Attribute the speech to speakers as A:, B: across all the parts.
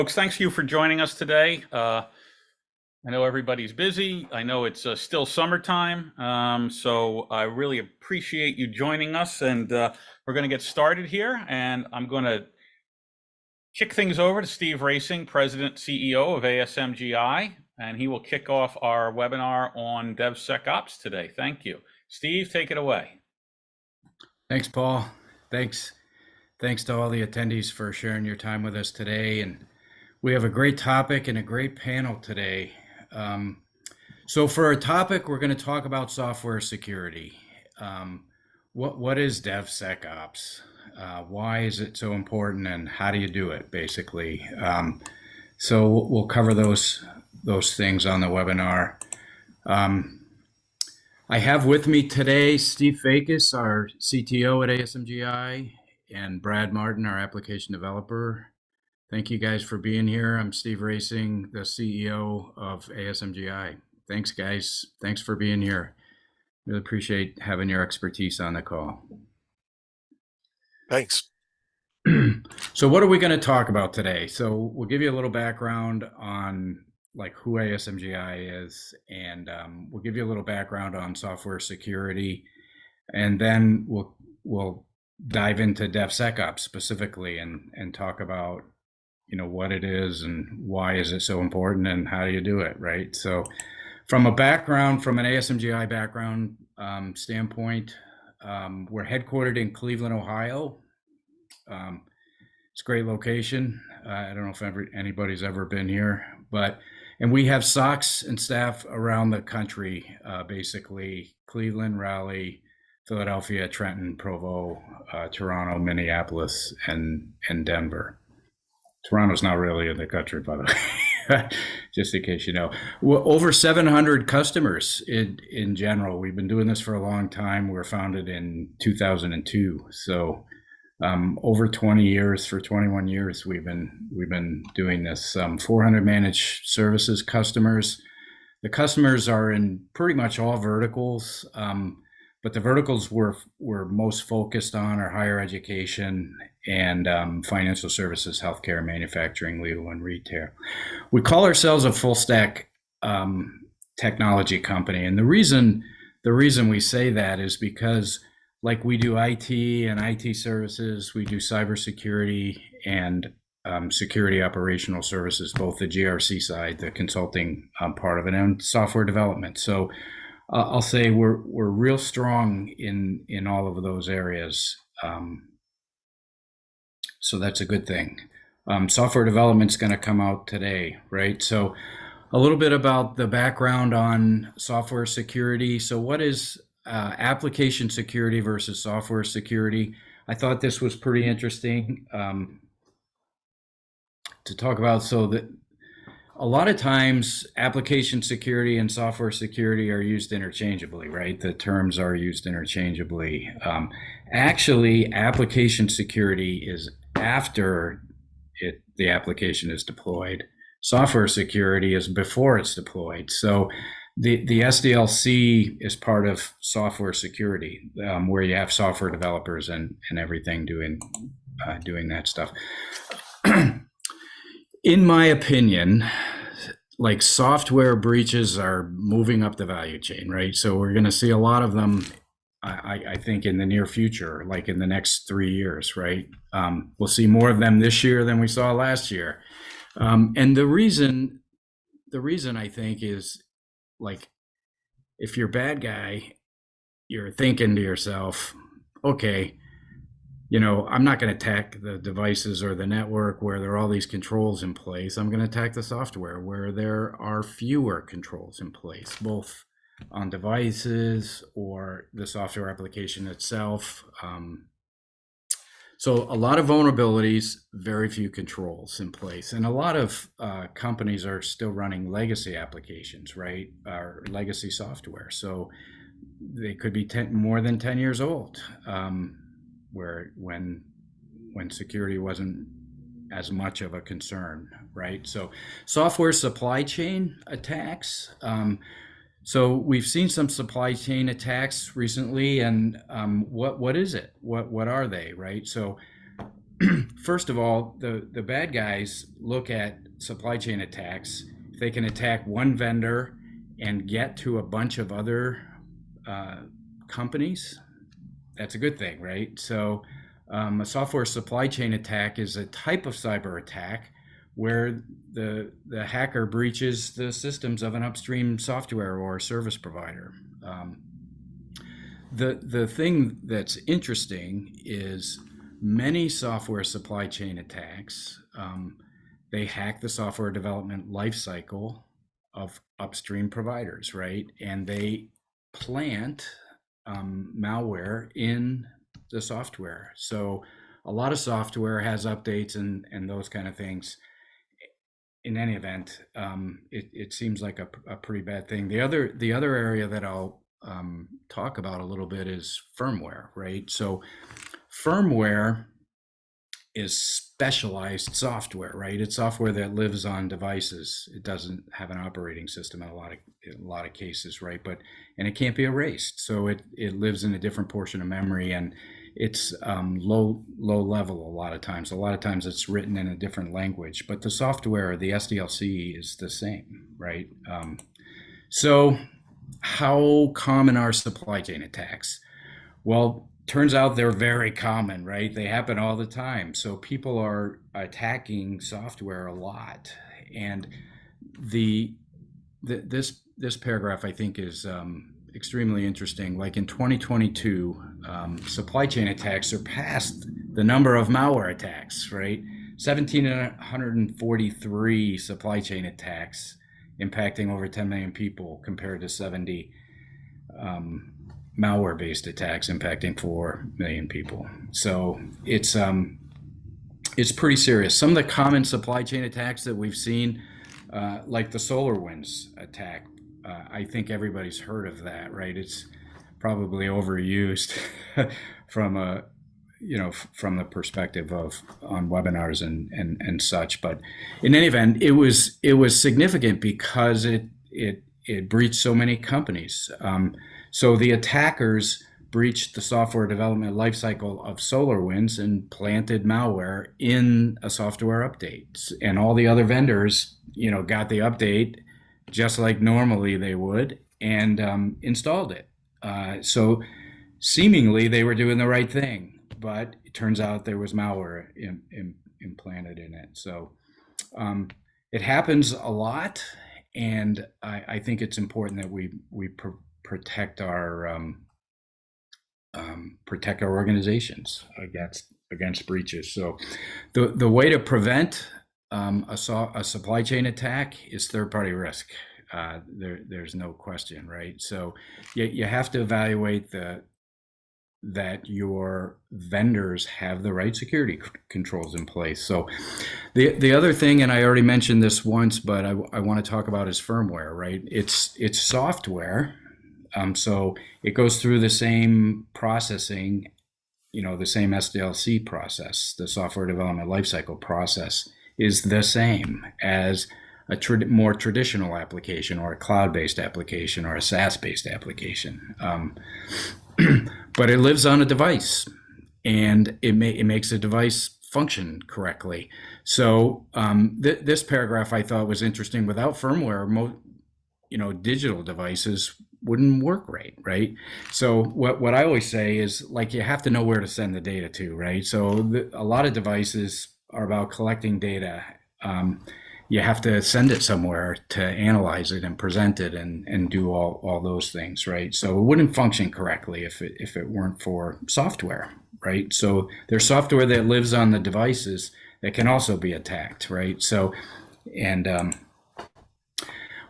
A: Folks, thanks you for joining us today. I know everybody's busy. I know it's still summertime, so I really appreciate you joining us. And we're going to get started here. And I'm going to kick things over to Steve Roesing, President CEO of ASMGi, and he will kick off our webinar on DevSecOps today. Thank you. Steve, take it away.
B: Thanks, Paul. Thanks to all the attendees for sharing your time with us today. And we have a great topic and a great panel today. So for our topic, we're going to talk about software security. What is DevSecOps? Why is it so important, and how do you do it, basically? So we'll cover those things on the webinar. I have with me today Steve Faykus, our CTO at ASMGi, and Brad Martin, our application developer. Thank you guys for being here. I'm Steve Roesing, the CEO of ASMGi. Thanks, guys. Thanks for being here. Really appreciate having your expertise on the call.
C: Thanks.
B: So what are we going to talk about today? So we'll give you a little background on who ASMGi is, and we'll give you a little background on software security, and then we'll dive into DevSecOps specifically and talk about what it is and why is it so important and how do you do it, right? So from an ASMGi background standpoint, we're headquartered in Cleveland, Ohio. It's a great location. I don't know if anybody's ever been here, and we have SOCs and staff around the country, basically Cleveland, Raleigh, Philadelphia, Trenton, Provo, Toronto, Minneapolis, and Denver. Toronto's not really in the country, by the way, just in case you know. We're over 700 customers in general. We've been doing this for a long time. We were founded in 2002, so over 20 years. For 21 years, we've been doing this. 400 managed services customers. The customers are in pretty much all verticals, but the verticals we're most focused on are higher education and financial services, healthcare, manufacturing, legal, and retail. We call ourselves a full stack technology company, and the reason we say that is because we do IT and IT services, we do cybersecurity and security operational services, both the GRC side, the consulting part of it, and software development. So I'll say we're real strong in all of those areas. So that's a good thing. Software development's going to come out today, right? So a little bit about the background on software security. So what is application security versus software security? I thought this was pretty interesting to talk about. So that a lot of times application security and software security are used interchangeably, right? The terms are used interchangeably. Actually, application security is after the application is deployed. Software security is before it's deployed. So the SDLC is part of software security, where you have software developers and everything doing that stuff. In my opinion, software breaches are moving up the value chain, right? So we're going to see a lot of them, I think, in the near future, in the next 3 years, right? We'll see more of them this year than we saw last year. And the reason I think is, if you're a bad guy, you're thinking to yourself, okay, I'm not going to attack the devices or the network where there are all these controls in place. I'm going to attack the software where there are fewer controls in place, both on devices or the software application itself. So a lot of vulnerabilities, very few controls in place. And a lot of companies are still running legacy applications, right? Or legacy software. So they could be more than 10 years old. When security wasn't as much of a concern, right? So software supply chain attacks. So we've seen some supply chain attacks recently, and what is it? What are they, right? So first of all, the bad guys look at supply chain attacks. If they can attack one vendor and get to a bunch of other companies, that's a good thing, right? So a software supply chain attack is a type of cyber attack where the hacker breaches the systems of an upstream software or service provider. The thing that's interesting is many software supply chain attacks, they hack the software development lifecycle of upstream providers, right? And they plant malware in the software. So a lot of software has updates and those kind of things. In any event, it seems like a pretty bad thing. The other area that I'll talk about a little bit is firmware, right? So firmware is specialized software, right? It's software that lives on devices. It doesn't have an operating system in a lot of cases, right? And it can't be erased, so it lives in a different portion of memory, and it's low level a lot of times. A lot of times it's written in a different language, but the software, the SDLC, is the same, right? So how common are supply chain attacks? Well, turns out they're very common, right? They happen all the time. So people are attacking software a lot. And this paragraph, I think, is extremely interesting. Like in 2022, supply chain attacks surpassed the number of malware attacks, right? 1,743 supply chain attacks impacting over 10 million people compared to 70 malware-based attacks impacting 4 million people. So it's pretty serious. Some of the common supply chain attacks that we've seen, like the SolarWinds attack, I think everybody's heard of that, right? It's probably overused from the perspective of on webinars and such. But in any event, it was significant because it breached so many companies. So the attackers breached the software development lifecycle of SolarWinds and planted malware in a software update. And all the other vendors, got the update just like normally they would and installed it. So seemingly they were doing the right thing, but it turns out there was malware implanted in it. So it happens a lot, and I think it's important that we protect our organizations against breaches. So the way to prevent a supply chain attack is third-party risk. There's no question, right? So you have to evaluate that your vendors have the right security controls in place. So the other thing, and I already mentioned this once, but I want to talk about is firmware, right? It's software. So it goes through the same processing, the same SDLC process. The software development lifecycle process is the same as a more traditional application or a cloud-based application or a SaaS-based application. But it lives on a device, and it makes a device function correctly. So this paragraph I thought was interesting. Without firmware, digital devices wouldn't work right? So what I always say is, like, you have to know where to send the data to, right? So a lot of devices are about collecting data. You have to send it somewhere to analyze it and present it and do all those things, right? So it wouldn't function correctly if it weren't for software, right? So there's software that lives on the devices that can also be attacked, right? So, and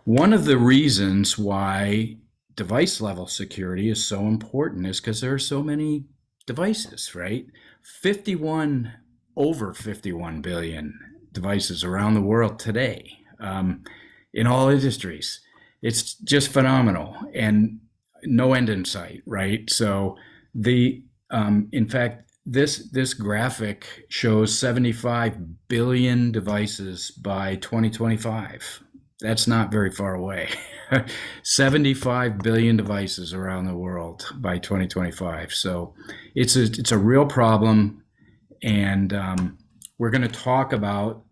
B: one of the reasons why device level security is so important is because there are so many devices, right? Over 51 billion devices around the world today, in all industries. It's just phenomenal and no end in sight, right? So in fact, this graphic shows 75 billion devices by 2025. That's not very far away. 75 billion devices around the world by 2025. So it's a real problem. And we're going to talk about,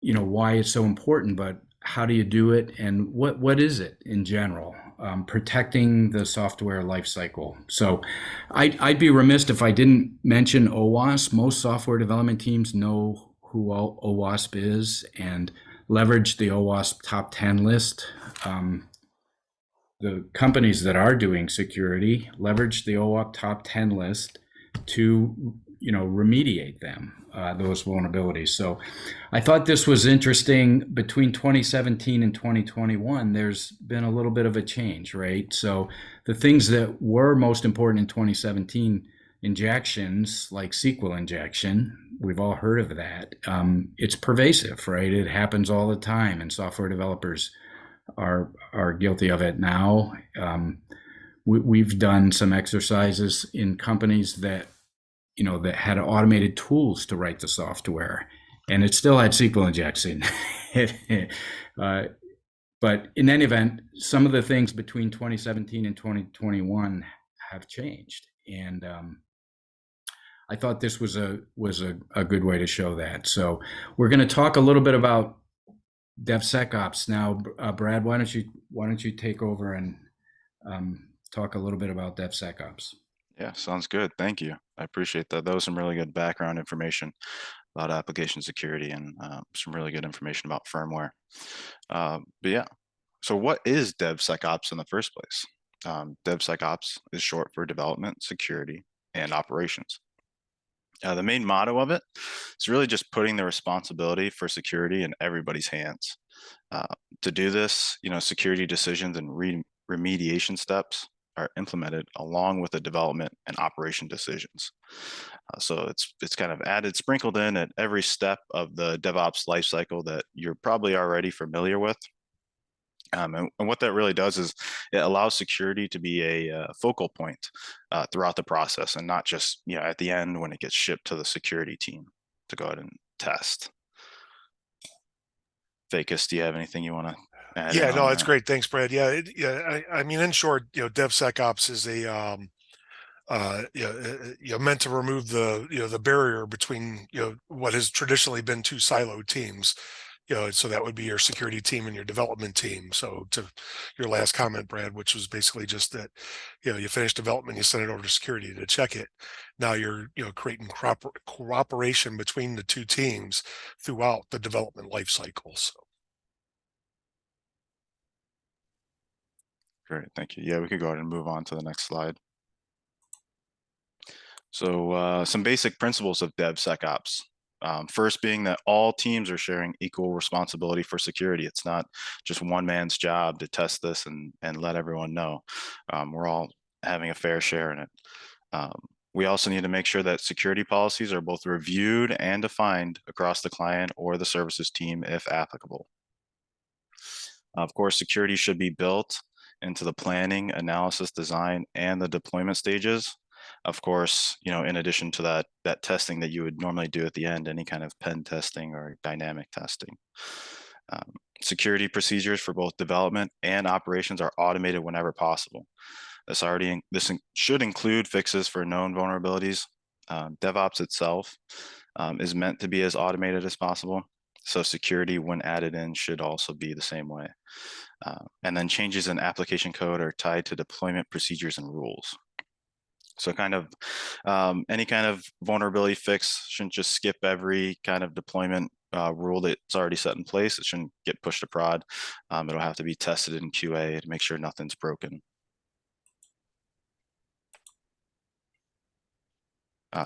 B: why it's so important, but how do you do it, and what is it in general? Protecting the software lifecycle. So I'd be remiss if I didn't mention OWASP. Most software development teams know who OWASP is and leverage the OWASP top 10 list. The companies that are doing security leverage the OWASP top 10 list to remediate them, those vulnerabilities. So I thought this was interesting. Between 2017 and 2021, there's been a little bit of a change, right? So the things that were most important in 2017, injections like SQL injection, we've all heard of that. It's pervasive, right? It happens all the time, and software developers are guilty of it now. We've done some exercises in companies that that had automated tools to write the software, and it still had SQL injection. But in any event, some of the things between 2017 and 2021 have changed, and I thought this was a good way to show that. So we're going to talk a little bit about DevSecOps now. Brad, why don't you take over and talk a little bit about DevSecOps?
C: Yeah, sounds good. Thank you. I appreciate that. That was some really good background information about application security and some really good information about firmware. But yeah, so what is DevSecOps in the first place? DevSecOps is short for development, security, and operations. The main motto of it is really just putting the responsibility for security in everybody's hands. To do this, security decisions and remediation steps are implemented along with the development and operation decisions. So it's kind of added, sprinkled in at every step of the DevOps lifecycle that you're probably already familiar with. And what that really does is it allows security to be a focal point throughout the process, and not just at the end when it gets shipped to the security team to go ahead and test. Faykus, do you have anything you want to add in
D: Yeah,
C: on
D: no,
C: that?
D: that's great. Thanks, Brad. Yeah, I mean, in short, DevSecOps is meant to remove the barrier between what has traditionally been two siloed teams. So that would be your security team and your development team. So to your last comment, Brad, which was basically just that, you finish development, you send it over to security to check it. Now you're creating cooperation between the two teams throughout the development life cycle. So.
C: Great, thank you. Yeah, we could go ahead and move on to the next slide. So some basic principles of DevSecOps. First being that all teams are sharing equal responsibility for security. It's not just one man's job to test this and let everyone know. We're all having a fair share in it. We also need to make sure that security policies are both reviewed and defined across the client or the services team if applicable. Of course, security should be built into the planning, analysis, design, and the deployment stages. Of course, in addition to that testing that you would normally do at the end, any kind of pen testing or dynamic testing. Security procedures for both development and operations are automated whenever possible. This should include fixes for known vulnerabilities. DevOps itself is meant to be as automated as possible. So security, when added in, should also be the same way. And then changes in application code are tied to deployment procedures and rules. So kind of any kind of vulnerability fix shouldn't just skip every kind of deployment rule that's already set in place. It shouldn't get pushed to prod. It'll have to be tested in QA to make sure nothing's broken.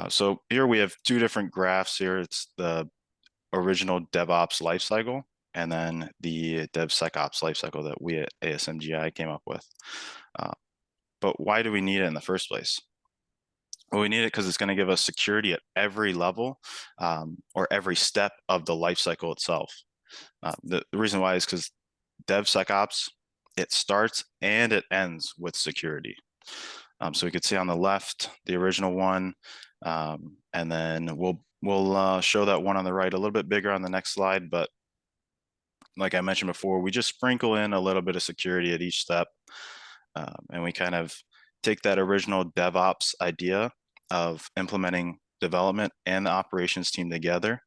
C: So here we have two different graphs here. It's the original DevOps lifecycle and then the DevSecOps lifecycle that we at ASMGi came up with. But why do we need it in the first place? Well, we need it because it's going to give us security at every level or every step of the lifecycle itself. The reason why is because DevSecOps, it starts and it ends with security. So we could see on the left, the original one, and then we'll show that one on the right a little bit bigger on the next slide. But like I mentioned before, we just sprinkle in a little bit of security at each step. And we kind of take that original DevOps idea of implementing development and the operations team together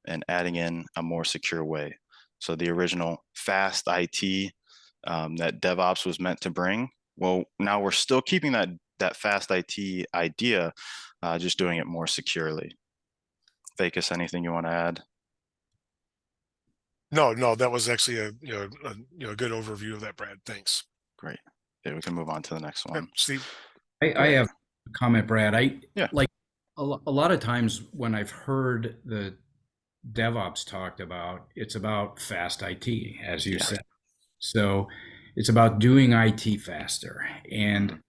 C: and adding in a more secure way. So the original fast IT that DevOps was meant to bring, well, now we're still keeping that fast IT idea, just doing it more securely. Faykus, anything you want to add?
D: No, that was actually a good overview of that, Brad. Thanks.
C: Great. Okay, we can move on to the next one.
D: Steve.
B: I have a comment, Brad.
C: Yeah.
B: Like a lot of times when I've heard the DevOps talked about, it's about fast IT, as you said. So it's about doing IT faster. And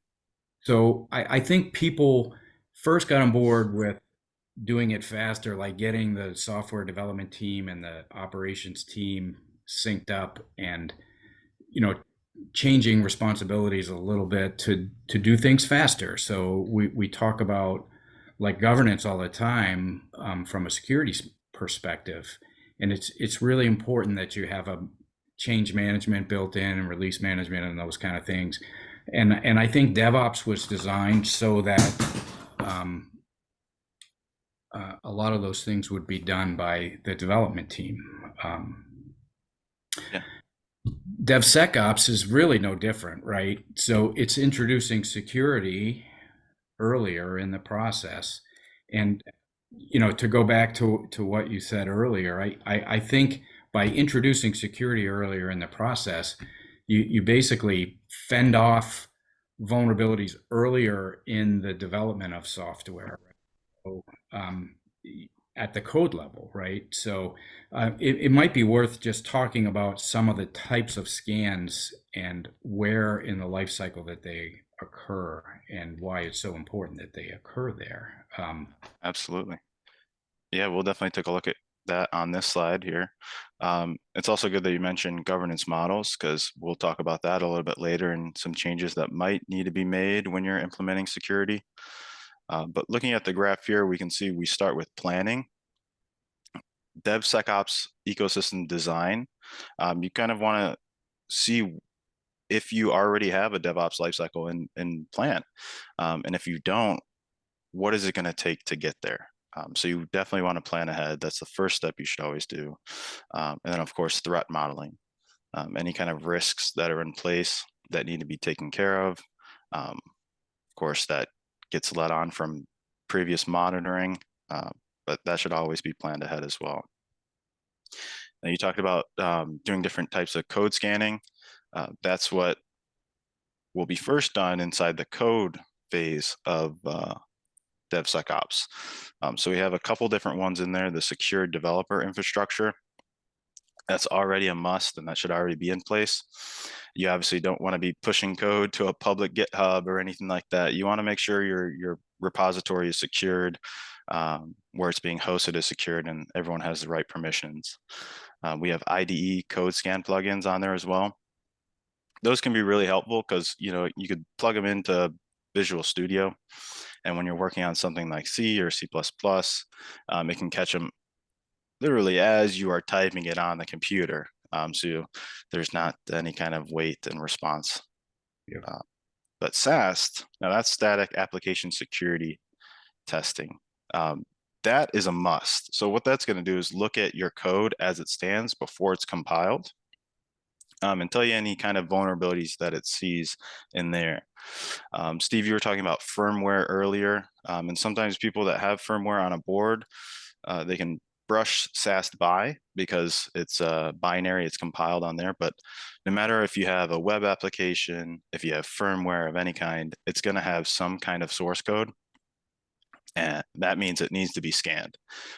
B: so I think people first got on board with doing it faster, like getting the software development team and the operations team synced up and, changing responsibilities a little bit to do things faster. So we talk about like governance all the time from a security perspective, and it's really important that you have a change management built in and release management and those kind of things. And I think DevOps was designed so that a lot of those things would be done by the development team. DevSecOps is really no different, right? So it's introducing security earlier in the process. And, to go back to what you said earlier, I think by introducing security earlier in the process, you basically fend off vulnerabilities earlier in the development of software. So, at the code level, right? So it might be worth just talking about some of the types of scans and where in the life cycle that they occur and why it's so important that they occur there.
C: Absolutely. Yeah, we'll definitely take a look at that on this slide here. It's also good that you mentioned governance models, because we'll talk about that a little bit later and some changes that might need to be made when you're implementing security. But looking at the graph here, we can see we start with planning. DevSecOps ecosystem design. You kind of want to see if you already have a DevOps lifecycle in plan. And if you don't, what is it going to take to get there? So you definitely want to plan ahead. That's the first step you should always do. And then, of course, threat modeling. Any kind of risks that are in place that need to be taken care of. Of course, that gets led on from previous monitoring, but that should always be planned ahead as well. Now, you talked about doing different types of code scanning. That's what will be first done inside the code phase of DevSecOps. So we have a couple different ones in there. The secure developer infrastructure, that's already a must, and that should already be in place. You obviously don't want to be pushing code to a public GitHub or anything like that. You want to make sure your repository is secured, where it's being hosted is secured, and everyone has the right permissions. We have IDE code scan plugins on there as well. Those can be really helpful because you could plug them into Visual Studio, and when you're working on something like C or C++, it can catch them literally as you are typing it on the computer. So there's not any kind of wait and response.
B: Yeah.
C: But SAST, now that's static application security testing. That is a must. So what that's going to do is look at your code as it stands before it's compiled, and tell you any kind of vulnerabilities that it sees in there. Steve, you were talking about firmware earlier, and sometimes people that have firmware on a board, they can brush SAST by because it's binary, it's compiled on there. But no matter if you have a web application, if you have firmware of any kind, it's going to have some kind of source code. And that means it needs to be scanned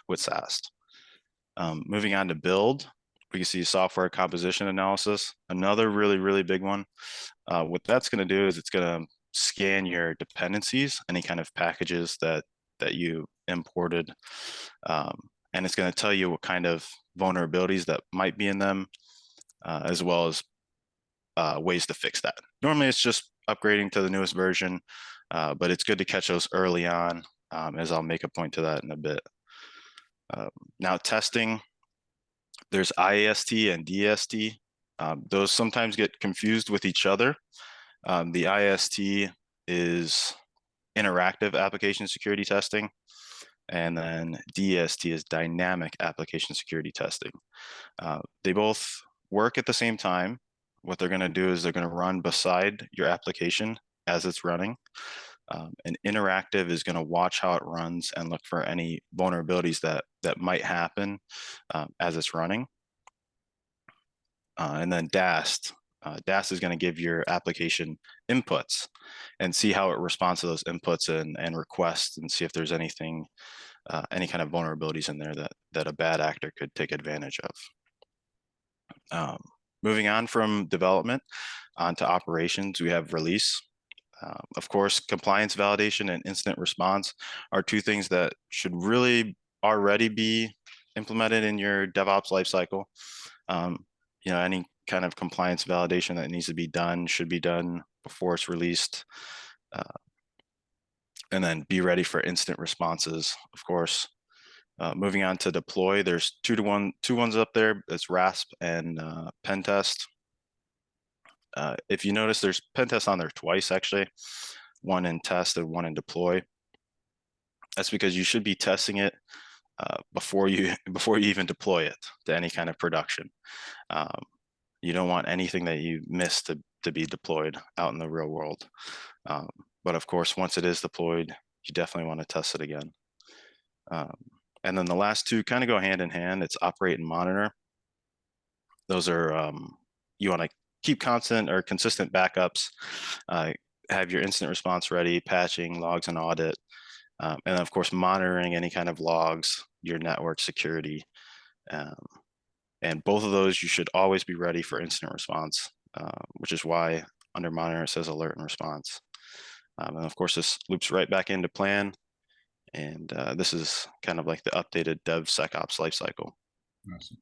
C: with SAST. Moving on to build, we can see software composition analysis, another really, really big one. What that's going to do is it's going to scan your dependencies, any kind of packages that you imported, and it's going to tell you what kind of vulnerabilities that might be in them, as well as ways to fix that. Normally, it's just upgrading to the newest version, but it's good to catch those early on, as I'll make a point to that in a bit. Now, testing, there's IAST and DST. Those sometimes get confused with each other. The IAST is interactive application security testing. And then DEST is dynamic application security testing. They both work at the same time. What they're going to do is they're going to run beside your application as it's running. And interactive is going to watch how it runs and look for any vulnerabilities that might happen as it's running. And then DAST. DAST is going to give your application inputs and see how it responds to those inputs and requests, and see if there's anything, any kind of vulnerabilities in there that a bad actor could take advantage of. Moving on from development onto operations, we have release. Of course, compliance validation and incident response are two things that should really already be implemented in your DevOps lifecycle. Any kind of compliance validation that needs to be done should be done before it's released. And then be ready for incident responses, of course. Moving on to deploy, there's two ones up there. It's RASP and pen test. If you notice, there's pen test on there twice, actually, one in test and one in deploy. That's because you should be testing it before you even deploy it to any kind of production. You don't want anything that you miss to be deployed out in the real world. But of course, once it is deployed, you definitely want to test it again. And then the last two kind of go hand in hand. It's operate and monitor. Those are, you want to keep constant or consistent backups, have your incident response ready, patching, logs, and audit. And then of course, monitoring any kind of logs, your network security. And both of those, you should always be ready for incident response, which is why under monitor it says alert and response. And of course, this loops right back into plan. And this is kind of like the updated DevSecOps lifecycle.
B: Awesome.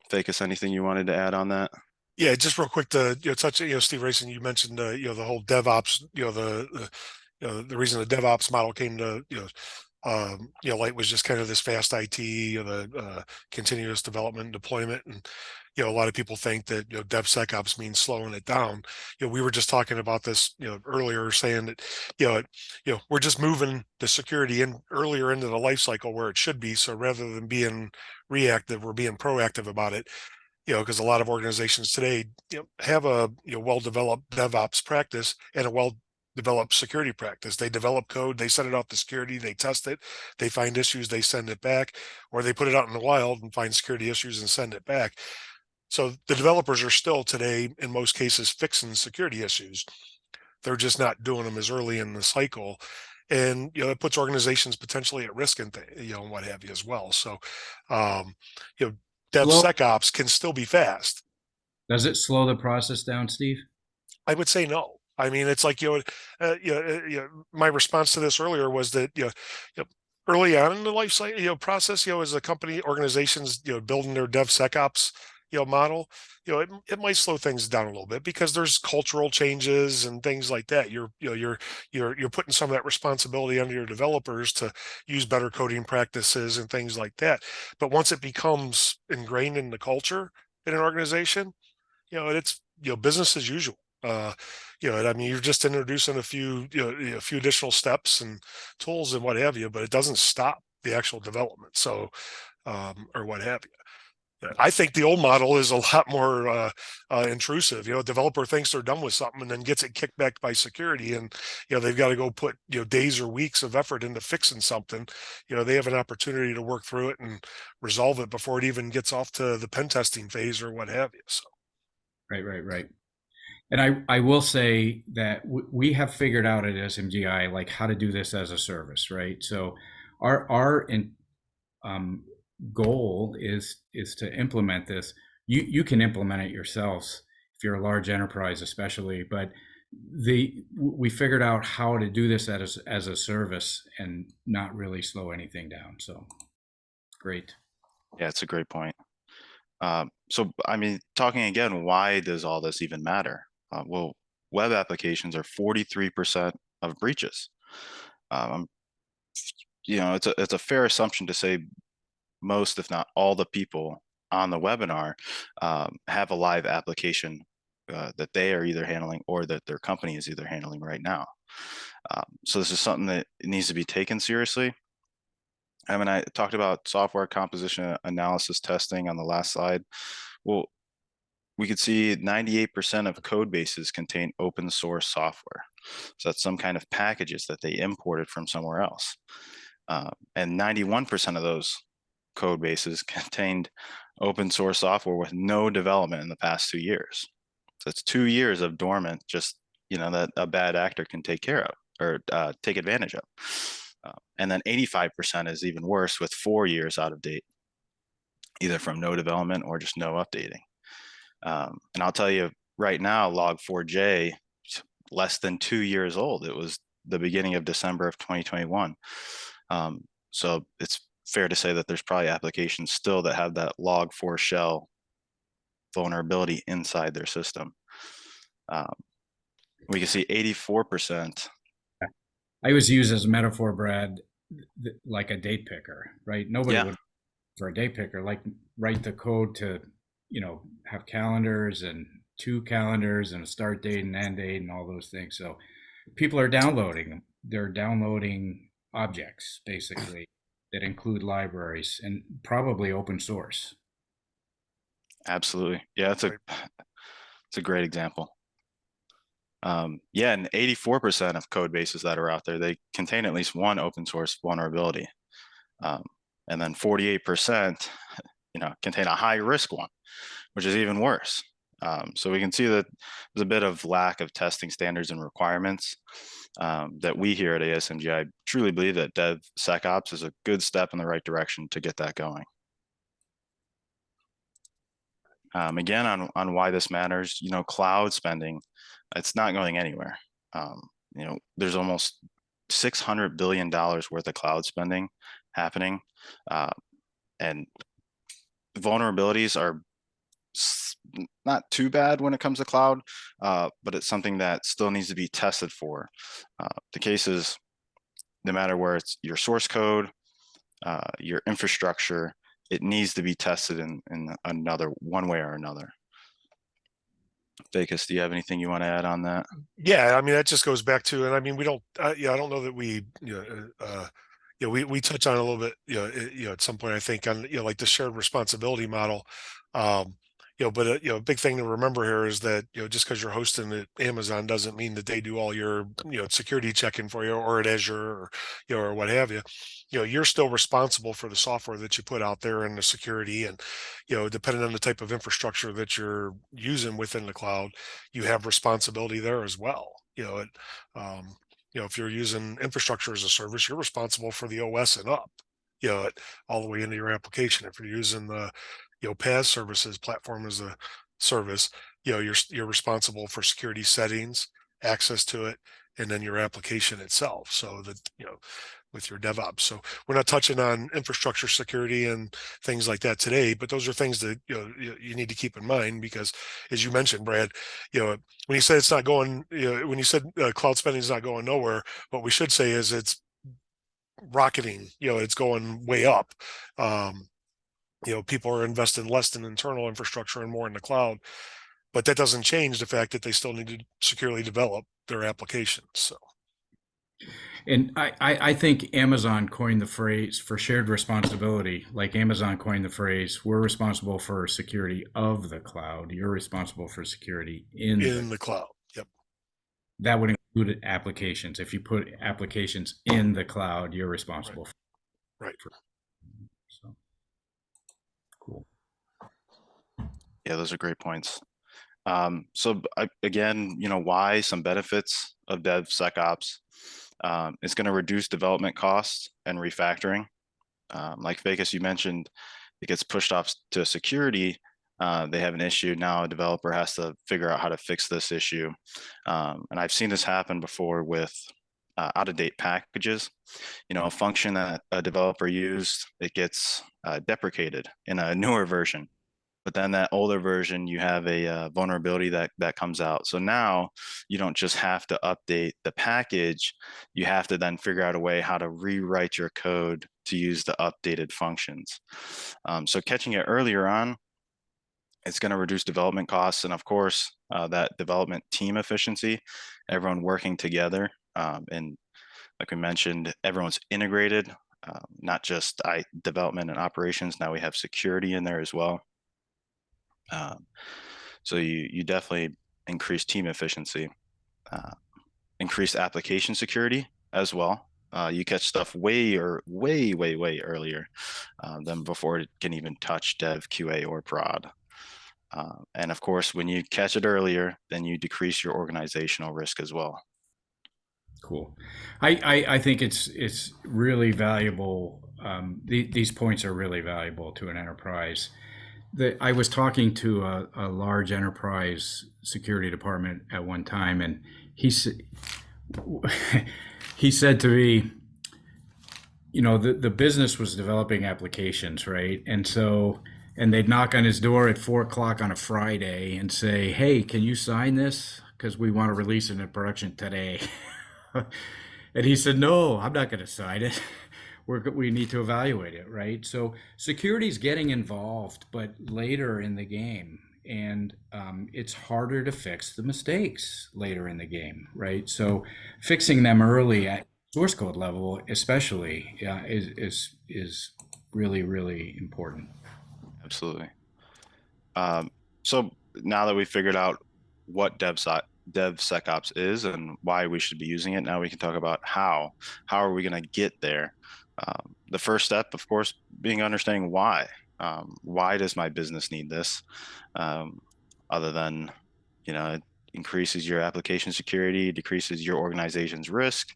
C: Faykus, anything you wanted to add on that?
D: Yeah, just real quick to touch, Steve Roesing, you mentioned the whole DevOps, the reason the DevOps model came to light was just kind of this fast IT, the continuous development and deployment, and a lot of people think that DevSecOps means slowing it down. We were just talking about this earlier, saying that we're just moving the security in earlier into the life cycle where it should be. So rather than being reactive, we're being proactive about it. Because a lot of organizations today have a well-developed DevOps practice and a well-developed security practice. They develop code, they send it off to security, they test it, they find issues, they send it back, or they put it out in the wild and find security issues and send it back. So the developers are still today, in most cases, fixing security issues. They're just not doing them as early in the cycle. And it puts organizations potentially at risk and what have you as well. So DevSecOps can still be fast.
B: Does it slow the process down, Steve?
D: I would say no. I mean, it's like my response to this earlier was that early on in the life cycle process, as a company, organizations building their DevSecOps model, it might slow things down a little bit because there's cultural changes and things like that. You're putting some of that responsibility under your developers to use better coding practices and things like that. But once it becomes ingrained in the culture in an organization, it's business as usual. I mean, you're just introducing a few additional steps and tools and what have you, but it doesn't stop the actual development. So, or what have you. I think the old model is a lot more intrusive. A developer thinks they're done with something and then gets it kicked back by security, and they've got to go put days or weeks of effort into fixing something. They have an opportunity to work through it and resolve it before it even gets off to the pen testing phase or what have you. So,
B: Right. And I will say that we have figured out at ASMGi like how to do this as a service, right? So our goal is to implement this. You can implement it yourselves if you're a large enterprise, especially. But we figured out how to do this as a service and not really slow anything down. So great.
C: Yeah, it's a great point. So, I mean, talking again, why does all this even matter? Well, web applications are 43% of breaches. It's a fair assumption to say most, if not all, the people on the webinar have a live application that they are either handling or that their company is either handling right now. So this is something that needs to be taken seriously. I mean, I talked about software composition analysis testing on the last slide. Well, we could see 98% of code bases contain open source software. So that's some kind of packages that they imported from somewhere else. And 91% of those code bases contained open source software with no development in the past 2 years. So it's 2 years of dormant, just, that a bad actor can take care of or take advantage of. And then 85% is even worse, with 4 years out of date, either from no development or just no updating. And I'll tell you right now, Log4j, less than 2 years old. It was the beginning of December of 2021. So it's fair to say that there's probably applications still that have that Log4 shell vulnerability inside their system. We can see 84%.
B: I was used as a metaphor, Brad, like a date picker, right? Nobody would for a date picker, like write the code to, have calendars and 2 calendars and a start date and end date and all those things. So people are downloading them. They're downloading objects basically that include libraries and probably open source.
C: Absolutely. Yeah, it's a great example. Yeah, and 84% of code bases that are out there, they contain at least one open source vulnerability. And then 48%, contain a high risk one, which is even worse. So we can see that there's a bit of lack of testing standards and requirements that we here at ASMGi truly believe that DevSecOps is a good step in the right direction to get that going. Again, on why this matters, cloud spending, it's not going anywhere. There's almost $600 billion worth of cloud spending happening. And vulnerabilities are not too bad when it comes to cloud, but it's something that still needs to be tested for. The case is, no matter where it's your source code, your infrastructure, it needs to be tested in one way or another. Faykus, do you have anything you want to add on that?
D: Yeah, I mean, that just goes back to, and I mean, we don't, I don't know that we, we touch on a little bit, at some point, I think on, like the shared responsibility model. But a big thing to remember here is that, just because you're hosting at Amazon doesn't mean that they do all your, security checking for you, or at Azure, or, or what have you. You're still responsible for the software that you put out there and the security, and, depending on the type of infrastructure that you're using within the cloud, you have responsibility there as well. If you're using infrastructure as a service, you're responsible for the OS and up, all the way into your application. If you're using the, PaaS services, platform as a service, you're responsible for security settings, access to it, and then your application itself. So that, with your DevOps. So we're not touching on infrastructure security and things like that today, but those are things that, you need to keep in mind, because as you mentioned, Brad, when you said it's not going, when you said cloud spending is not going nowhere, what we should say is it's rocketing, it's going way up. People are investing less in internal infrastructure and more in the cloud, but that doesn't change the fact that they still need to securely develop their applications. So.
B: And I think Amazon coined the phrase for shared responsibility, like Amazon coined the phrase, we're responsible for security of the cloud. You're responsible for security in
D: the cloud. Yep.
B: That would include applications. If you put applications in the cloud, you're responsible
D: right.
B: So cool.
C: Yeah, those are great points. Again, why some benefits of DevSecOps. It's going to reduce development costs and refactoring. Like Faykus, you mentioned, it gets pushed off to security. They have an issue. Now a developer has to figure out how to fix this issue. And I've seen this happen before with out-of-date packages. A function that a developer used, it gets deprecated in a newer version. But then that older version, you have a vulnerability that comes out. So now you don't just have to update the package, you have to then figure out a way how to rewrite your code to use the updated functions. So catching it earlier on, it's going to reduce development costs, and of course, that development team efficiency, everyone working together And like we mentioned, everyone's integrated, not just development and operations. Now we have security in there as well. So you definitely increase team efficiency, increase application security as well. You catch stuff way earlier than before it can even touch dev, QA, or prod. And of course, when you catch it earlier, then you decrease your organizational risk as well.
B: Cool. I think it's really valuable. These points are really valuable to an enterprise. I was talking to a large enterprise security department at one time, and he said to me, you know, the business was developing applications, right? And they'd knock on his door at 4 o'clock on a Friday and say, "Hey, can you sign this? Because we want to release it in production today." And he said, "No, I'm not going to sign it. We need to evaluate it," right? So security is getting involved, but later in the game, and it's harder to fix the mistakes later in the game, right? So fixing them early at source code level, especially, is really important.
C: Absolutely. So now that we figured out what DevSecOps is and why we should be using it, now we can talk about how are we going to get there. The first step, of course, being understanding why. Why does my business need this? Other than, you know, it increases your application security, decreases your organization's risk.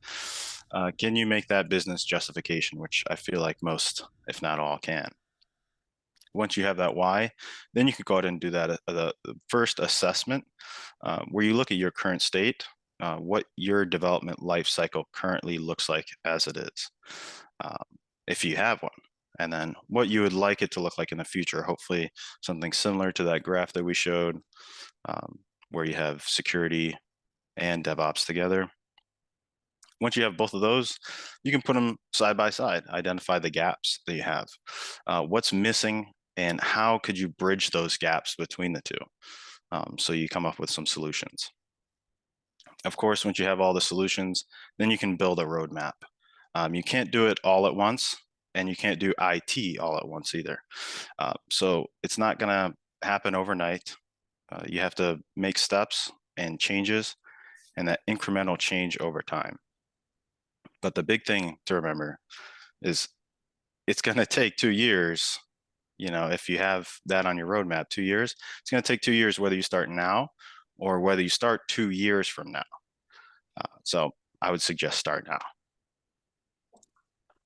C: Can you make that business justification, which I feel like most, if not all, can. Once you have that why, then you could go ahead and do that the first assessment, where you look at your current state, what your development life cycle currently looks like as it is, if you have one, and then what you would like it to look like in the future. Hopefully something similar to that graph that we showed, where you have security and DevOps together. Once you have both of those, you can put them side by side, identify the gaps that you have, what's missing, and how could you bridge those gaps between the two, so you come up with some solutions. Of course, once you have all the solutions, then you can build a roadmap. You can't do it all at once, and you can't do IT all at once either. So it's not going to happen overnight. You have to make steps and changes, and that incremental change over time. But the big thing to remember is it's going to take 2 years. You know, if you have that on your roadmap, 2 years, it's going to take 2 years, whether you start now or whether you start 2 years from now. So I would suggest start now.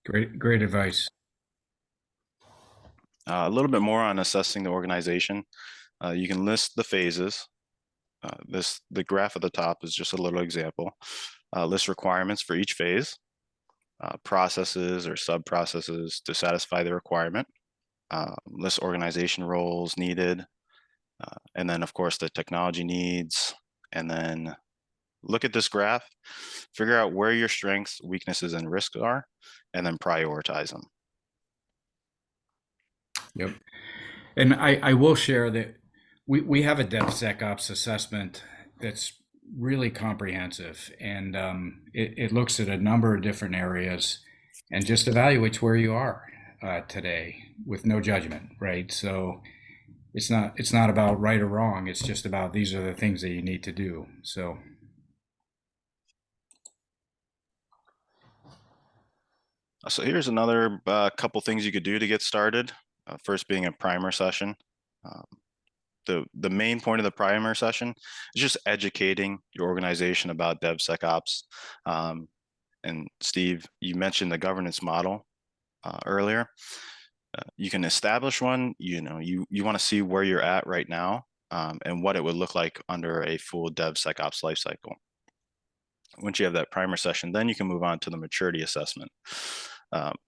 B: Great advice.
C: A little bit more on assessing the organization. You can list the phases. The graph at the top is just a little example. List requirements for each phase, processes or sub-processes to satisfy the requirement, list organization roles needed, and then of course the technology needs, and then look at this graph, figure out where your strengths, weaknesses, and risks are, and then prioritize them.
B: Yep. And I will share that we have a DevSecOps assessment that's really comprehensive, and it looks at a number of different areas and just evaluates where you are today with no judgment, right? So it's not about right or wrong. It's just about these are the things that you need to do. So
C: here's another couple things you could do to get started. First being a primer session. The main point of the primer session is just educating your organization about DevSecOps. And Steve, you mentioned the governance model earlier. You can establish one. You know, you want to see where you're at right now, and what it would look like under a full DevSecOps lifecycle. Once you have that primer session, then you can move on to the maturity assessment.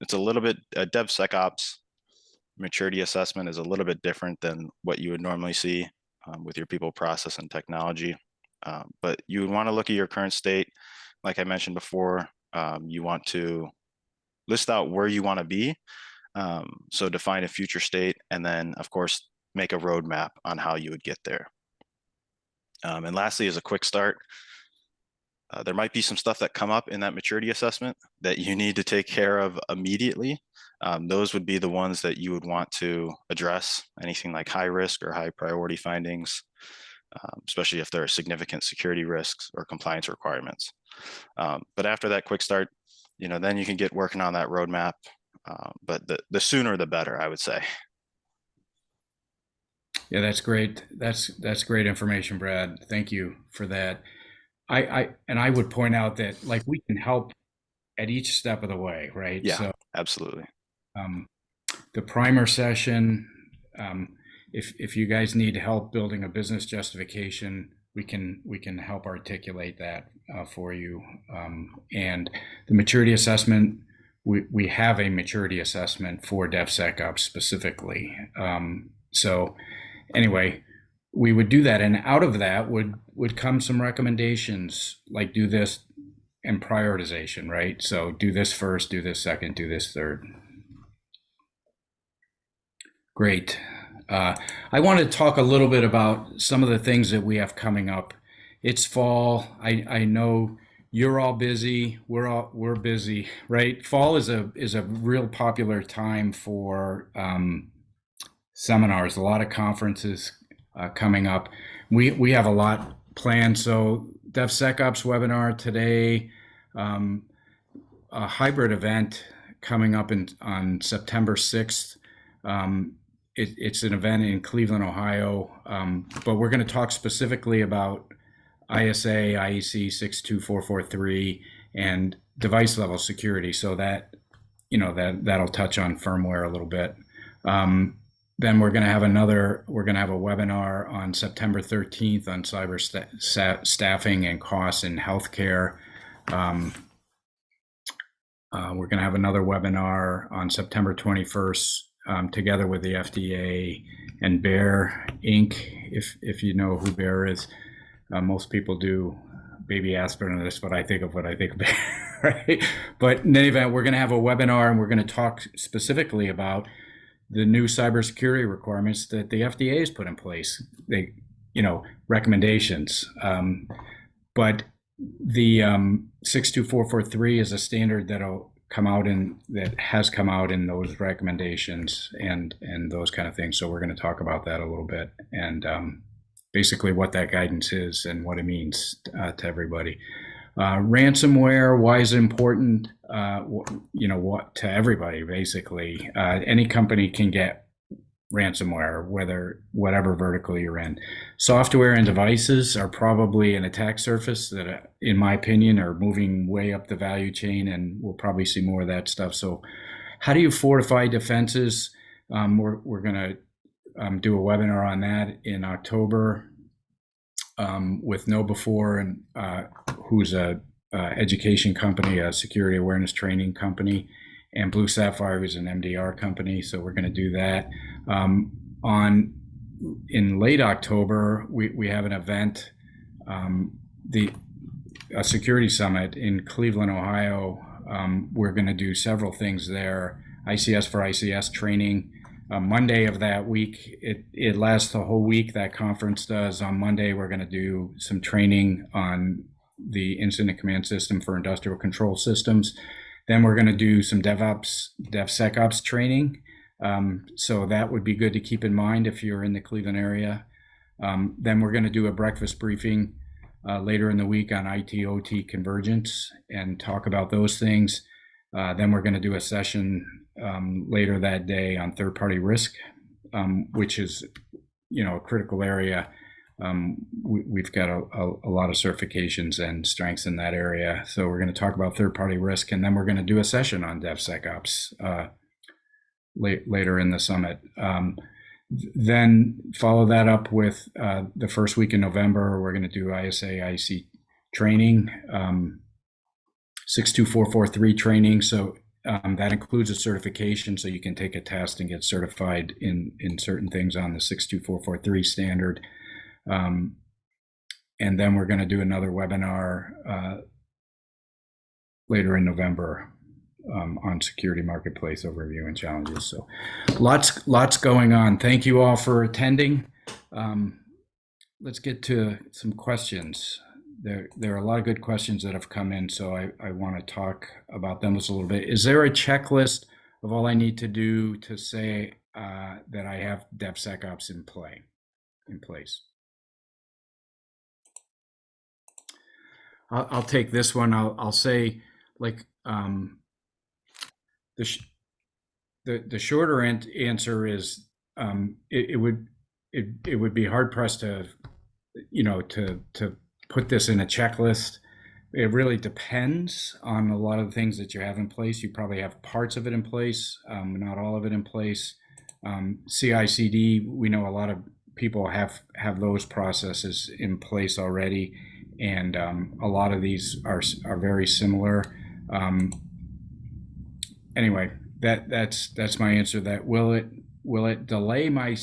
C: It's a little bit, DevSecOps maturity assessment is a little bit different than what you would normally see with your people, process, and technology. But you would want to look at your current state. Like I mentioned before, you want to list out where you want to be. So define a future state, and then of course, make a roadmap on how you would get there. And lastly, as a quick start, There might be some stuff that come up in that maturity assessment that you need to take care of immediately. Those would be the ones that you would want to address, anything like high risk or high priority findings, especially if there are significant security risks or compliance requirements. But after that quick start, then you can get working on that roadmap. But the sooner the better, I would say.
B: Yeah, that's great. That's great information, Brad. Thank you for that. I would point out that like we can help at each step of the way, right?
C: Yeah,
B: So
C: absolutely.
B: the primer session, if you guys need help building a business justification, we can help articulate that for you. And the maturity assessment, we have a maturity assessment for DevSecOps specifically. So anyway, we would do that, and out of that would come some recommendations like do this and prioritization, right? So do this first, do this second, do this third. Great. I want to talk a little bit about some of the things that we have coming up. It's fall. I know you're all busy. We're busy, right? Fall is a real popular time for seminars. A lot of conferences coming up. We have a lot planned. So DevSecOps webinar today, a hybrid event coming up on September 6th. It's an event in Cleveland, Ohio, but we're going to talk specifically about ISA, IEC 62443 and device level security. So that, that'll touch on firmware a little bit. Then we're going to have a webinar on September 13th on cyber staffing and costs in healthcare. We're going to have another webinar on September 21st together with the FDA and Bear Inc. If you know who Bear is, most people do. Baby aspirin on this, but I think of what I think of Bear, right? But in any event, we're going to have a webinar and we're going to talk specifically about the new cybersecurity requirements that the FDA has put in place, recommendations. But the 62443 is a standard that has come out in those recommendations and those kind of things. So we're going to talk about that a little bit and basically what that guidance is and what it means to everybody. Ransomware, why is it important? What to everybody basically. Any company can get ransomware, whatever vertical you're in. Software and devices are probably an attack surface that, in my opinion, are moving way up the value chain, and we'll probably see more of that stuff. So, how do you fortify defenses? We're going to do a webinar on that in October with KnowBe4, and who's a education company, a security awareness training company, and Blue Sapphire, who's an MDR company. So we're going to do that. In late October, we have an event, a security summit in Cleveland, Ohio. We're going to do several things there. ICS for ICS training. Monday of that week, it lasts the whole week, that conference does. On Monday, we're going to do some training on the incident command system for industrial control systems. Then we're going to do some DevSecOps training. So that would be good to keep in mind if you're in the Cleveland area. Then we're going to do a breakfast briefing later in the week on IT/OT convergence and talk about those things. Then we're going to do a session later that day on third-party risk, which is, a critical area. We've got a lot of certifications and strengths in that area. So we're going to talk about third-party risk, and then we're going to do a session on DevSecOps later in the summit. Then follow that up with the first week in November, we're going to do ISA, IEC training, 62443 training. So that includes a certification, so you can take a test and get certified in certain things on the 62443 standard. And then we're going to do another webinar later in November on security marketplace overview and challenges. So lots going on. Thank you all for attending. Let's get to some questions. there are a lot of good questions that have come in, so I want to talk about them just a little bit. Is there a checklist of all I need to do to say that I have DevSecOps in place? I'll take this one. I'll say, like, the shorter answer is it would be hard pressed to to put this in a checklist. It really depends on a lot of the things that you have in place. You probably have parts of it in place, not all of it in place. CI/CD, we know a lot of people have those processes in place already, and a lot of these are very similar. Anyway, that's my answer. That will it delay my?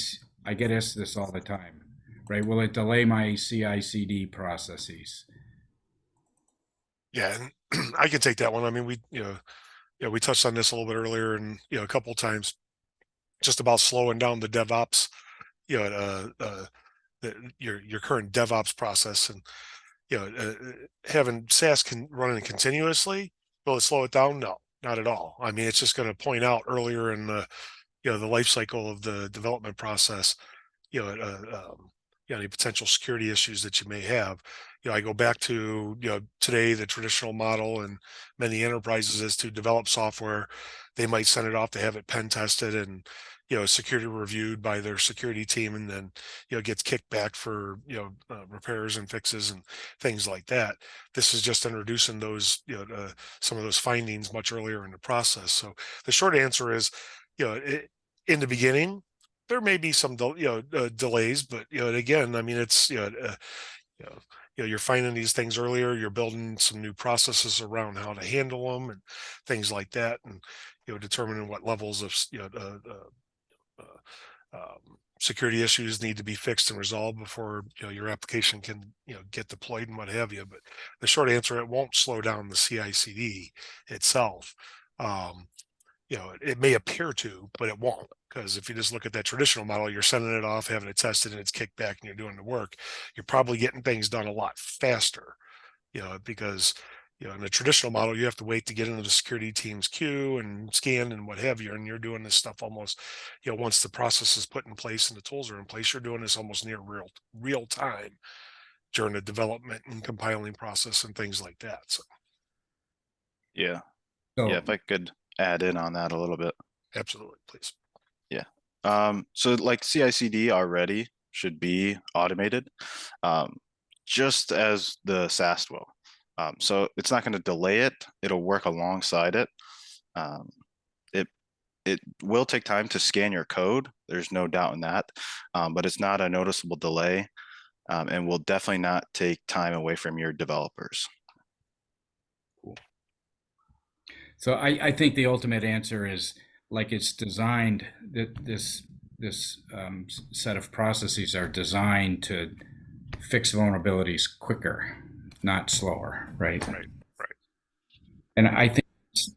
B: I get asked this all the time, right? Will it delay my CI/CD processes?
D: Yeah, and I can take that one. I mean, we touched on this a little bit earlier, and a couple of times, just about slowing down the DevOps, your current DevOps process, and having SaaS running continuously. Will it slow it down? No, not at all. I mean, it's just going to point out earlier in the the life cycle of the development process, any potential security issues that you may have. I go back to today, the traditional model and many enterprises is to develop software. They might send it off to have it pen tested and security reviewed by their security team, and then gets kicked back for repairs and fixes and things like that. This is just introducing those some of those findings much earlier in the process. So the short answer is, in the beginning, there may be some delays, but again, I mean, it's you're finding these things earlier. You're building some new processes around how to handle them and things like that, and determining what levels of security issues need to be fixed and resolved before your application can get deployed and what have you. But the short answer, it won't slow down the CI/CD itself. It may appear to, but it won't. Because if you just look at that traditional model, you're sending it off, having it tested, and it's kicked back, and you're doing the work. You're probably getting things done a lot faster, because in the traditional model, you have to wait to get into the security team's queue and scan and what have you. And you're doing this stuff almost, once the process is put in place and the tools are in place, you're doing this almost near real time during the development and compiling process and things like that. So,
C: Yeah.
B: So,
C: Yeah, if I could add in on that a little bit.
D: absolutely, please.
C: Yeah. So like CI/CD already should be automated, just as the SAST will. So it's not going to delay it. It'll work alongside it. It will take time to scan your code. There's no doubt in that, but it's not a noticeable delay, and will definitely not take time away from your developers.
B: Cool. So I think the ultimate answer is, like, it's designed that this set of processes are designed to fix vulnerabilities quicker, not slower, right?
D: Right.
B: And I think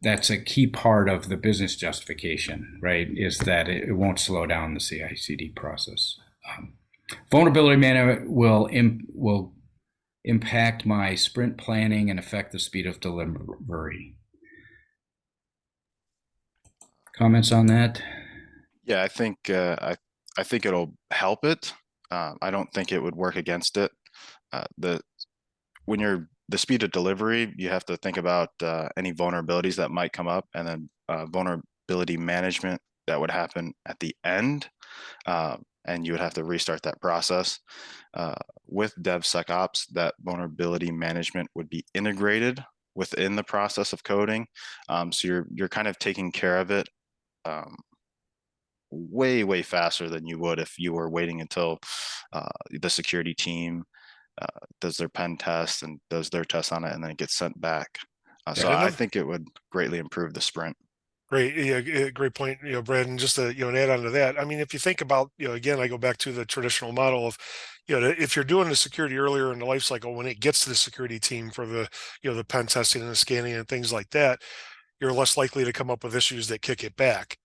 B: that's a key part of the business justification, right? Is that it won't slow down the CI/CD process. Vulnerability management will impact my sprint planning and affect the speed of delivery. Comments on that?
C: Yeah, I think it'll help it. I don't think it would work against it. When you're the speed of delivery, you have to think about any vulnerabilities that might come up, and then vulnerability management that would happen at the end, and you would have to restart that process. With DevSecOps, that vulnerability management would be integrated within the process of coding, so you're kind of taking care of it way faster than you would if you were waiting until the security team does their pen test and does their test on it, and then it gets sent back. So I think it would greatly improve the sprint.
D: Great. Yeah, great point, Brad. And just to, an add on to that, I mean, if you think about, again, I go back to the traditional model of, if you're doing the security earlier in the life cycle, when it gets to the security team for the, the pen testing and the scanning and things like that, you're less likely to come up with issues that kick it back,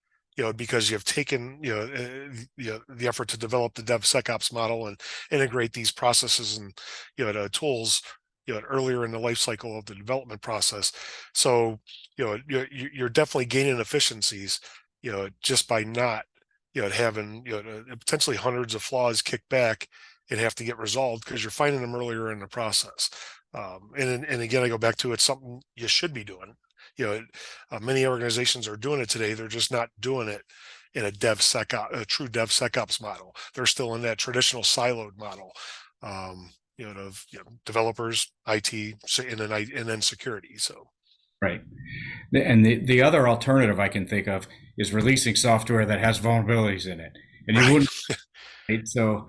D: because you've taken, the effort to develop the DevSecOps model and integrate these processes and, tools earlier in the life cycle of the development process. So, you're definitely gaining efficiencies, just by not, having, potentially hundreds of flaws kicked back and have to get resolved because you're finding them earlier in the process. And again, I go back to it's something you should be doing. Many organizations are doing it today. They're just not doing it in a true DevSecOps model. They're still in that traditional siloed model. Of developers, IT, and then security. So
B: Right. And the other alternative I can think of is releasing software that has vulnerabilities in it. And you
D: right,
B: wouldn't, right? So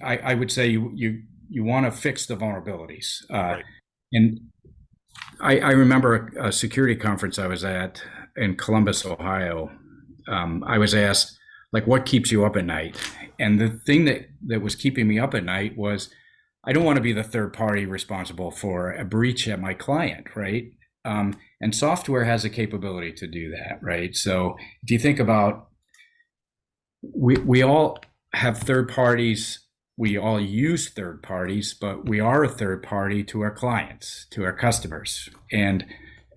B: I would say you want to fix the vulnerabilities.
D: right,
B: And I remember a security conference I was at in Columbus, Ohio. I was asked, like, what keeps you up at night? And the thing that was keeping me up at night was I don't want to be the third party responsible for a breach at my client, right? And software has a capability to do that, right? So if you think about, we all have third parties, we all use third parties, but we are a third party to our clients, to our customers, and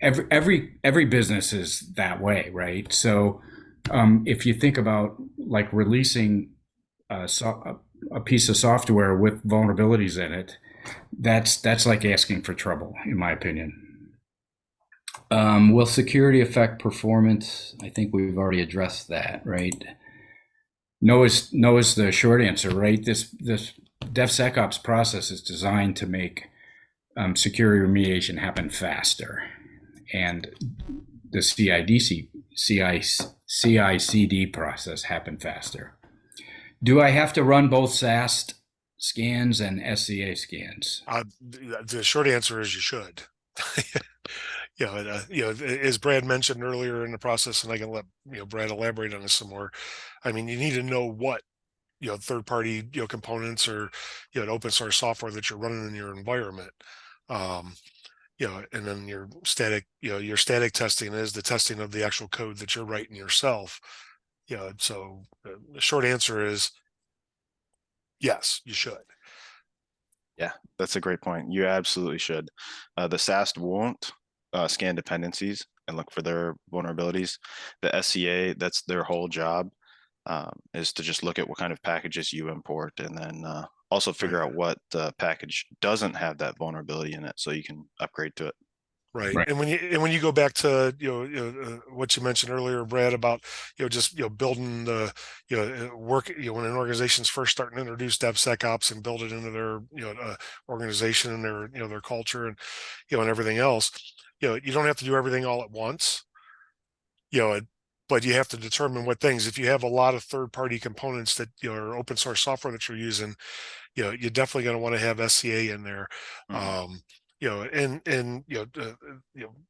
B: every business is that way, right? So if you think about like releasing a piece of software with vulnerabilities in it, that's like asking for trouble, in my opinion. Will security affect performance? I think we've already addressed that, right? No is the short answer, right? This DevSecOps process is designed to make security remediation happen faster, and the CI/CD process happen faster. Do I have to run both SAST scans and SCA scans?
D: the short answer is you should. As Brad mentioned earlier in the process, and I can let Brad elaborate on this some more. I mean, you need to know what third party components or open source software that you're running in your environment. Um, and then your static testing is the testing of the actual code that you're writing yourself. So the short answer is yes, you should.
C: Yeah, that's a great point. You absolutely should. The SAST won't scan dependencies and look for their vulnerabilities. The SCA, that's their whole job, is to just look at what kind of packages you import, and then also figure out what package doesn't have that vulnerability in it, so you can upgrade to it.
D: Right.
B: Right.
D: And when you go back to what you mentioned earlier, Brad, about just building the work when an organization's first starting to introduce DevSecOps and build it into their organization and their culture and and everything else, you don't have to do everything all at once, you know, but you have to determine what things. If you have a lot of third party components that or open source software that you're using, you're definitely going to want to have SCA in there.
C: Mhm.
D: Um, and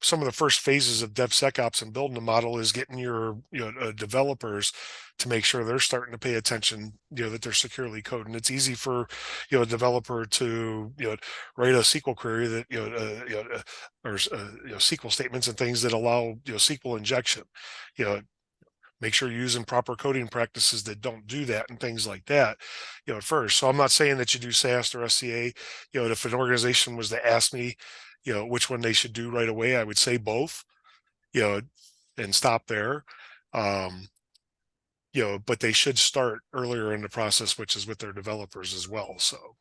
D: some of the first phases of DevSecOps and building a model is getting your developers to make sure they're starting to pay attention, that they're securely coding. It's easy for a developer to write a SQL query that or SQL statements and things that allow SQL injection. You know, make sure you're using proper coding practices that don't do that and things like that, at first. So I'm not saying that you do SAST or SCA. If an organization was to ask me, which one they should do right away, I would say both, you know, and stop there. Um, but they should start earlier in the process, which is with their developers as well. So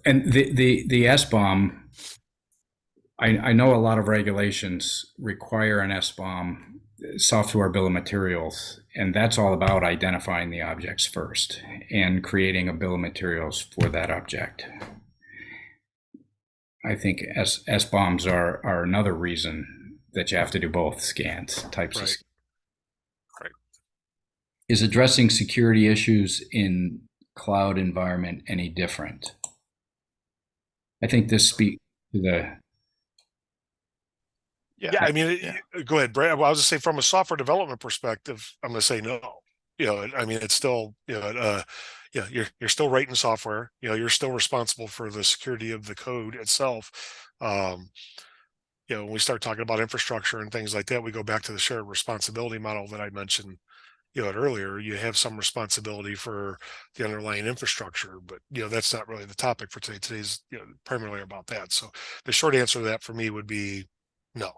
B: And the SBOM, I know a lot of regulations require an SBOM, software bill of materials, and that's all about identifying the objects first and creating a bill of materials for that object. I think SBOMs are another reason that you have to do both scans types of.
D: Right.
B: Is addressing security issues in cloud environment any different? I think this speaks to the.
D: Yeah, I mean,
C: Yeah.
D: go ahead, Brad. Well, I was just say from a software development perspective, I'm going to say no. I mean, it's still, you're still writing software. You're still responsible for the security of the code itself. Um, when we start talking about infrastructure and things like that, we go back to the shared responsibility model that I mentioned, earlier, you have some responsibility for the underlying infrastructure, but that's not really the topic for today. Today's primarily about that. So the short answer to that for me would be no.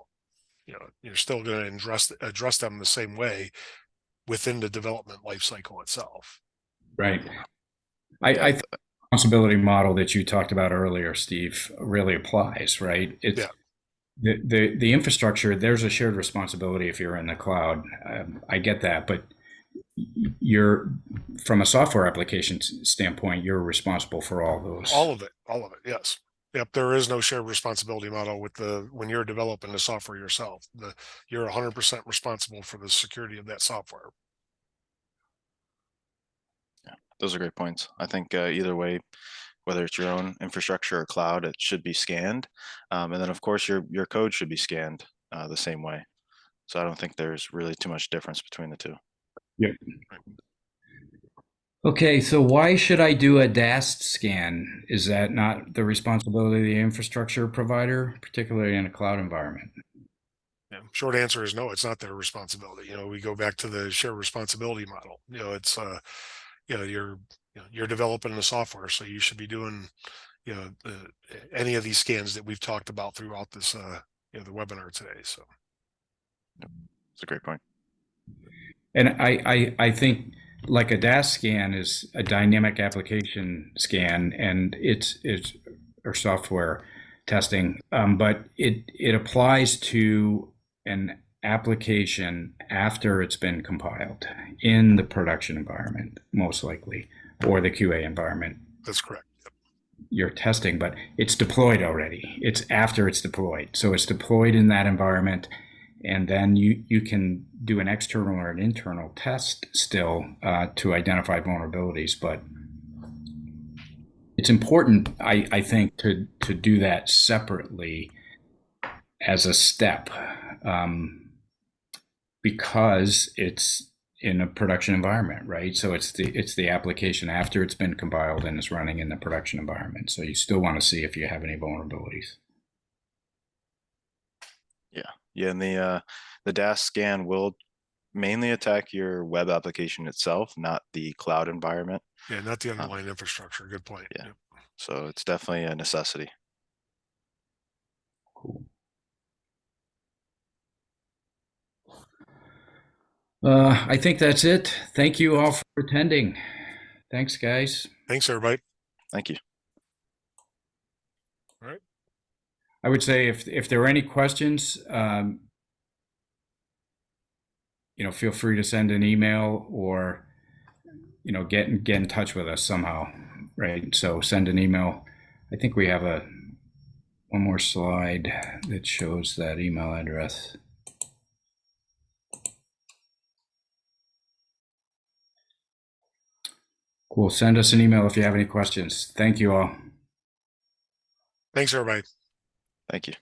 D: You're still going to address them the same way within the development life cycle itself.
B: Right. I think the responsibility model that you talked about earlier, Steve, really applies, right? It's the infrastructure, there's a shared responsibility if you're in the cloud. I get that, but you're, from a software application standpoint, you're responsible for all those.
D: All of it, yes. Yep, there is no shared responsibility model when you're developing the software yourself. You're 100% responsible for the security of that software.
C: Yeah, those are great points. I think either way, whether it's your own infrastructure or cloud, it should be scanned. And then of course your code should be scanned the same way. So I don't think there's really too much difference between the two.
B: Yep. Okay, so why should I do a DAST scan? Is that not the responsibility of the infrastructure provider, particularly in a cloud environment?
D: Yeah, short answer is no, it's not their responsibility. We go back to the shared responsibility model. It's you're developing the software, so you should be doing any of these scans that we've talked about throughout this the webinar today. So
C: it's a great point.
B: And I think like a DAS scan is a dynamic application scan, and it's or software testing, but it applies to an application after it's been compiled in the production environment, most likely, or the QA environment.
D: that's correct. Yep.
B: You're testing, but it's deployed already. It's after it's deployed. So it's deployed in that environment, and then you can do an external or an internal test still to identify vulnerabilities. But it's important, I think, to do that separately as a step, because it's in a production environment, right? So it's the application after it's been compiled and it's running in the production environment. So you still want to see if you have any vulnerabilities.
C: Yeah, and the DAS scan will mainly attack your web application itself, not the cloud environment.
D: Yeah, not the underlying infrastructure. Good point.
C: Yeah. Yep. So it's definitely a necessity.
B: Cool. I think that's it. Thank you all for attending. Thanks, guys.
D: Thanks, everybody.
C: Thank you.
D: All right.
B: I would say if there are any questions, feel free to send an email or, get in touch with us somehow, right? So send an email. I think we have one more slide that shows that email address. Cool. Send us an email if you have any questions. Thank you all.
D: Thanks, everybody.
C: Thank you.